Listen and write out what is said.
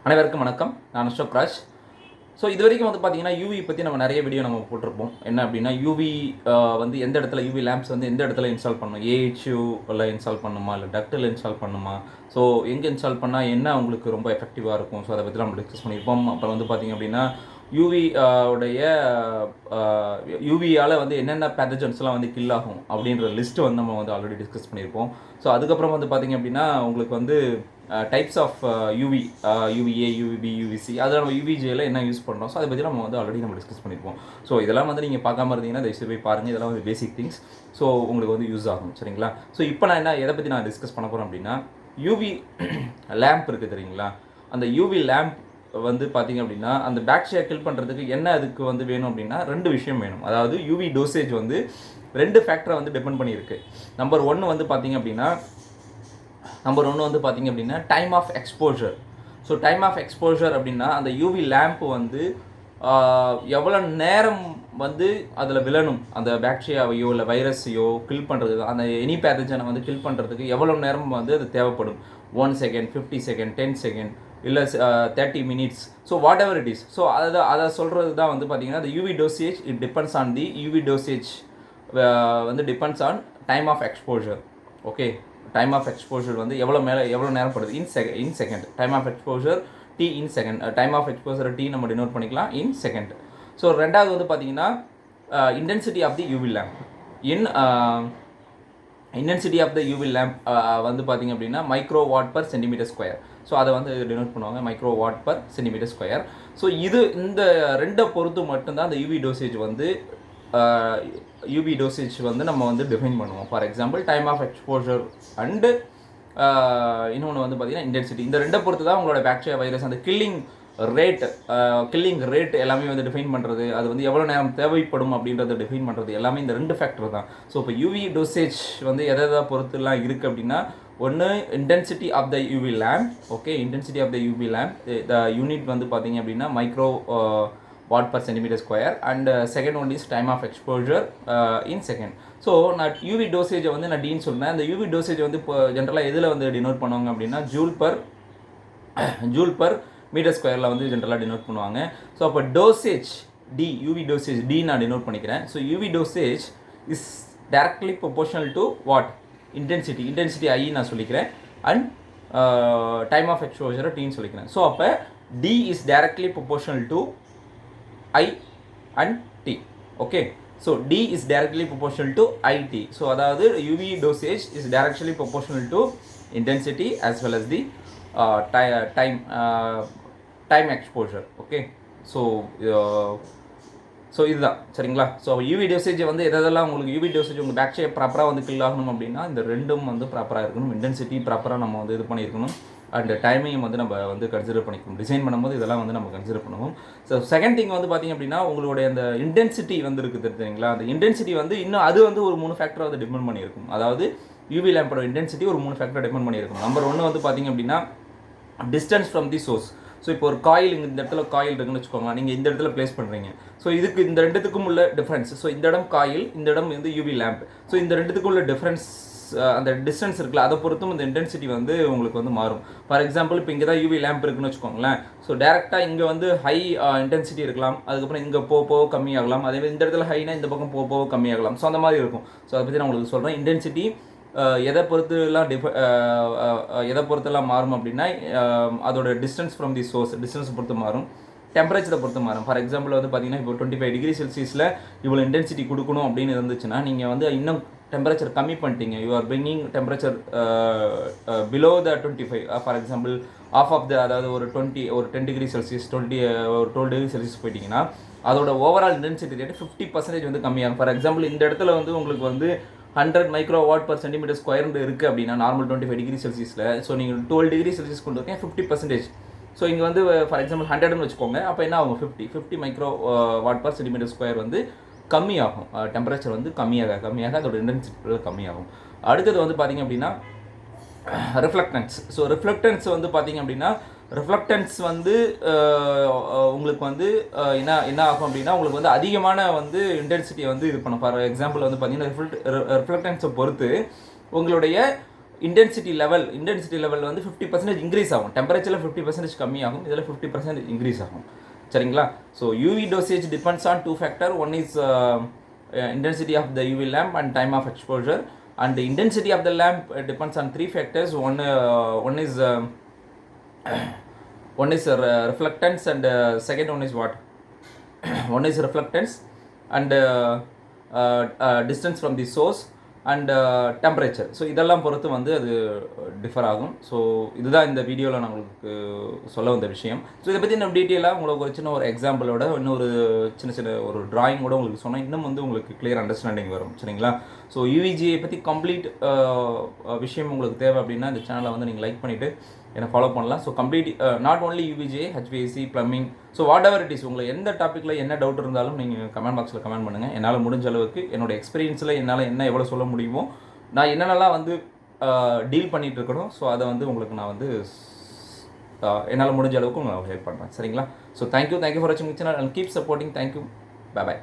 அனைவருக்கும் வணக்கம். நான் அசோக் ராஜ். ஸோ இது வரைக்கும் வந்து பார்த்தீங்கன்னா யூவி பற்றி நம்ம நிறைய வீடியோ நம்ம போட்டிருப்போம். என்ன அப்படின்னா யூவி வந்து எந்த இடத்துல யூவி லேம்ப்ஸ் வந்து எந்த இடத்துல இன்ஸ்டால் பண்ணணும், ஏஹெச்யூவில் இன்ஸ்டால் பண்ணணுமா இல்லை டக்டில் இன்ஸ்டால் பண்ணணுமா, ஸோ எங்கே இன்ஸ்டால் பண்ணால் என்ன உங்களுக்கு ரொம்ப எஃபெக்டிவாக இருக்கும், ஸோ அதை பற்றி நம்ம டிஸ்கஸ் பண்ணியிருப்போம். அப்புறம் வந்து பார்த்திங்க அப்படின்னா யூவி உடைய யூவியால் வந்து என்னென்ன பேத்தஜன்ஸ்லாம் வந்து கில் ஆகும் அப்படின்ற லிஸ்ட்டு வந்து நம்ம வந்து ஆல்ரெடி டிஸ்கஸ் பண்ணியிருப்போம். ஸோ அதுக்கப்புறம் வந்து பார்த்திங்க அப்படின்னா உங்களுக்கு வந்து types of UV, UVA, UVB, UVC, அதில் நம்ம யூவிஜியில் என்ன யூஸ் பண்ணுறோம், ஸோ அதை பற்றி நம்ம வந்து ஆல்ரெடி நம்ம டிஸ்கஸ் பண்ணியிருப்போம். ஸோ இதெல்லாம் வந்து நீங்கள் பார்க்காம இருந்தீங்கன்னா தயவுசெய்து போய் பாருங்கள். இதெல்லாம் வந்து பேசிக் திங்ஸ், ஸோ உங்களுக்கு வந்து யூஸ் ஆகும். சரிங்களா? ஸோ இப்போ நான் எதை பற்றி நான் டிஸ்கஸ் பண்ண போகிறேன் அப்படின்னா யூவி லேம்ப் இருக்குது தெரியுங்களா, அந்த யூவி லேம்ப் வந்து பார்த்திங்க அப்படின்னா அந்த பேக்டீரியா கில் பண்ணுறதுக்கு என்ன அதுக்கு வந்து வேணும் அப்படின்னா 2 விஷயம் வேணும். அதாவது யூவி டோசேஜ் வந்து 2 ஃபேக்டரை வந்து டிபெண்ட் பண்ணியிருக்கு. நம்பர் 1 வந்து பார்த்திங்க அப்படின்னா time of exposure. So time of exposure அப்படின்னா அந்த யூவி லேம்ப் வந்து எவ்வளோ நேரம் வந்து அதில் விழணும், அந்த பாக்டீரியாவையோ இல்லை வைரஸையோ கில் பண்ணுறதுக்கு, அந்த எனி பேத்தஜனை வந்து கில் பண்ணுறதுக்கு எவ்வளோ நேரம் வந்து அது தேவைப்படும். 1 செகண்ட், 50 செகண்ட், 10 செகண்ட், இல்லை 30 minutes, so what ever it is. So அதை சொல்கிறது தான் வந்து பார்த்திங்கன்னா the UV dosage, it depends on the UV dosage வந்து depends on time of exposure. Okay, time of exposure வந்து எவ்வளோ நேரம் படுது in second. Time of exposure T in second. Time of exposure T நம்ம டினோட் பண்ணிக்கலாம் in second. So ரெண்டாவது வந்து பார்த்தீங்கன்னா intensity of the UV lamp. Intensity of the UV lamp வந்து பார்த்திங்க அப்படின்னா micro watt per centimetre square. So அதை வந்து டினோட் பண்ணுவாங்க micro watt per centimetre square. So இந்த 2 பொறுத்து மட்டும்தான் அந்த யூவி டோசேஜ் வந்து வந்து நம்ம வந்து டிஃபைன் பண்ணுவோம். For example time of exposure and இன்னொன்று வந்து பார்த்திங்கன்னா இன்டென்சிட்டி. இந்த 2 பொறுத்து தான் உங்களோட பாக்டீரியா வைரஸ் அந்த கில்லிங் ரேட் எல்லாமே வந்து டிஃபைன் பண்ணுறது, அது வந்து எவ்வளோ நேரம் தேவைப்படும் அப்படின்றத டிஃபைன் பண்ணுறது எல்லாமே இந்த 2 ஃபேக்டர் தான். ஸோ இப்போ யூவி டோசேஜ் வந்து எதை பொறுத்துலாம் இருக்குது அப்படின்னா, ஒன்று intensity of the UV lamp. Okay, intensity of the UV lamp, the unit வந்து பார்த்திங்க அப்படின்னா micro watt per centimetre square, and second one is time of exposure in second. So நான் யூவி டோசேஜை வந்து நான் டின்னு சொன்னேன். அந்த யூவி டோசேஜ் வந்து இப்போ ஜென்ரலாக எதில் வந்து டினோட் பண்ணுவாங்க அப்படின்னா ஜூல் பர் மீட்டர் ஸ்கொயரில் வந்து ஜென்ரலாக டினோட் பண்ணுவாங்க. ஸோ அப்போ dosage D, UV dosage D நான் டினோட் பண்ணிக்கிறேன். So UV dosage is directly proportional to what, intensity I நான் சொல்லிக்கிறேன், அண்ட் டைம் ஆஃப் எக்ஸ்போஜரை டின்னு சொல்லிக்கிறேன். ஸோ அப்போ D is directly proportional to I and T. Okay, so D is directly proportional to IT. So அதாவது UV dosage is directly proportional to intensity as well as the time exposure. Okay, so இதுதான் சரிங்களா. So UV dosage வந்து எதெல்லாம் உங்களுக்கு UV dosage உங்கள் bacteria ப்ராப்பராக வந்து kill ஆகணும் அப்படின்னா இந்த 2ம் வந்து ப்ராப்பராக இருக்கணும். இன்டென்சிட்டி ப்ராப்பராக நம்ம வந்து இது பண்ணியிருக்கணும், அண்ட் டைமையும் வந்து நம்ம வந்து கன்சிடர் பண்ணிக்கணும். டிசைன் பண்ணும்போது இதெல்லாம் வந்து நம்ம கன்சிடர் பண்ணுவோம். ஸோ செகண்ட் திங் வந்து பார்த்திங்க அப்படின்னா உங்களுடைய அந்த இன்டென்சிட்டி வந்து இருக்குது தெரியுங்களா, அந்த இன்டென்சிட்டி வந்து இன்னும் அது வந்து ஒரு 3 ஃபேக்டரை வந்து டிபெண்ட் பண்ணியிருக்கும். அதாவது யூவி லேம்போட இன்டென்சிட்டி ஒரு 3 ஃபேக்டரை டிபெண்ட் பண்ணியிருக்கும். நம்பர் 1 வந்து பார்த்திங்க அப்படின்னா distance from the source. So இப்போ ஒரு காயில் இந்த இடத்துல காயில் இருக்குன்னு வச்சுக்கோங்க, நீங்கள் இந்த இடத்துல பிளேஸ் பண்ணுறீங்க. ஸோ இதுக்கு இந்த 2த்துக்கும் உள்ள டிஃப்ரென்ஸ். ஸோ இந்த இடம் காயில், இந்த இடம் வந்து யூவி லேம்ப். ஸோ இந்த 2த்துக்கும் உள்ள டிஃப்ரென்ஸ், அந்த டிஸ்டன்ஸ் இருக்குல்ல, அதை பொறுத்தும் இந்த இன்டென்சிட்டி வந்து உங்களுக்கு வந்து மாறும். ஃபார் எக்ஸாம்பிள் இப்போ இங்கே தான் யூவி லேம்ப் இருக்குன்னு வச்சுக்கோங்களேன். ஸோ டேரெக்டாக இங்கே வந்து ஹை இன்டென்சிட்டி இருக்கலாம், அதுக்கப்புறம் இங்கே போக கம்மியாகலாம். அதேமாதிரி இந்த இடத்துல ஹைனா இந்த பக்கம் போக கம்மியாகலாம். ஸோ அந்த மாதிரி இருக்கும். ஸோ அதை பற்றி நான் உங்களுக்கு சொல்கிறேன். இன்டென்சிட்டி எதை பொறுத்தெல்லாம் மாறும் அப்படின்னா அதோட distance from the source, distance பொறுத்து மாறும், டெம்பரேச்சரை பொறுத்து மாறும். ஃபார் எக்ஸாம்பிள் வந்து பார்த்தீங்கன்னா இப்போ 25 டிகிரி செல்சியஸில் இவ்வளோ இன்டென்சிட்டி கொடுக்கணும் அப்படின்னு இருந்துச்சுன்னா நீங்கள் வந்து இன்னும் டெம்பரேச்சர் கம்மி பண்ணிட்டீங்க, you are bringing temperature below the 25. For example அதாவது ஒரு 10 டிகிரி செல்சியஸ், ஒரு 12 டிகிரி செல்சியஸ் போயிட்டீங்கன்னா அதோட ஓவரால் இன்டென்சிட்டி ரேட்டு 50% வந்து கம்மியாகும். ஃபார் எக்ஸாம்பிள் இந்த இடத்துல வந்து உங்களுக்கு வந்து 100 micro watt per centimetre square இருக்குது அப்படின்னா நார்மல் 25 டிகிரி செல்சியஸில். ஸோ நீங்கள் 12 டிகிரி செல்சியஸ் கொண்டு இருக்கேன் 50%. ஸோ இங்கே வந்து ஃபார் எக்ஸாம்பிள் 100ன்னு வச்சுக்கோங்க, அப்போ என்ன ஆகும், 50 micro watt per centimetre square வந்து கம்மியாகும். டெம்பரேச்சர் வந்து கம்மியாக அதோட இன்டென்சிட்டி கம்மியாகும். அடுத்தது வந்து பார்த்திங்க அப்படின்னா ரிஃப்ளெக்டன்ஸ். ஸோ ரிஃப்ளெக்டன்ஸ் வந்து பார்த்திங்க அப்படின்னா ரிஃப்ளெக்டன்ஸ் வந்து உங்களுக்கு வந்து என்ன ஆகும் அப்படின்னா உங்களுக்கு வந்து அதிகமான வந்து இன்டென்சிட்டியை வந்து இது பண்ணும். ஃபார் எக்ஸாம்பிள் வந்து பார்த்திங்கன்னா ரிஃப்ளெக்டன்ஸை பொறுத்து உங்களுடைய இன்டென்சிட்டி லெவல் வந்து 50% இன்க்ரீஸ் ஆகும். டெம்பரேச்சரில் 50% கம்மியாகும், இதில் 50% இன்க்ரீஸ் ஆகும். சரிங்களா? So UV dosage depends on 2 factor. One is intensity of the UV lamp and time of exposure, and the intensity of the lamp depends on 3 factors. One is reflectance, and second one is what? One is reflectance and distance from the source and temperature. So இதெல்லாம் பொறுத்து வந்து அது differ ஆகும். So இதுதான் இந்த வீடியோவில் நான் உங்களுக்கு சொல்ல வந்த விஷயம். ஸோ இதை பற்றி நம்ம டீட்டெயிலாக உங்களுக்கு ஒரு சின்ன ஒரு எக்ஸாம்பிளோட இன்னொரு சின்ன ஒரு ட்ராயிங்கோட உங்களுக்கு சொன்னால் இன்னும் வந்து உங்களுக்கு கிளியர் அண்டர்ஸ்டாண்டிங் வரும். சரிங்களா? ஸோ யூவிஜியை பற்றி கம்ப்ளீட் விஷயம் உங்களுக்கு தேவை அப்படின்னா இந்த சேனலை வந்து நீங்கள் லைக் பண்ணிவிட்டு என்னை ஃபாலோ பண்ணலாம். So complete not only UVGI, HVAC, plumbing, so what ever it is, உங்களுக்கு எந்த டாப்பிக்கில் என்ன டவுட் இருந்தாலும் நீங்கள் கமெண்ட் பாக்ஸில் கமெண்ட் பண்ணுங்கள். என்னால் முடிஞ்ச அளவுக்கு என்னோடய எக்ஸ்பீரியன்ஸில் என்னால் என்ன எவ்வளோ சொல்ல முடியுமோ, நான் என்னென்னலாம் வந்து டீல் பண்ணிகிட்டு இருக்கணும், ஸோ அதை வந்து உங்களுக்கு நான் வந்து என்னால் முடிஞ்ச அளவுக்கு உங்களுக்கு ஹெல்ப் பண்ணுறேன். சரிங்களா? ஸோ தேங்க்யூ ஃபார் வாட்சிங் channel and keep supporting. Thank you, by.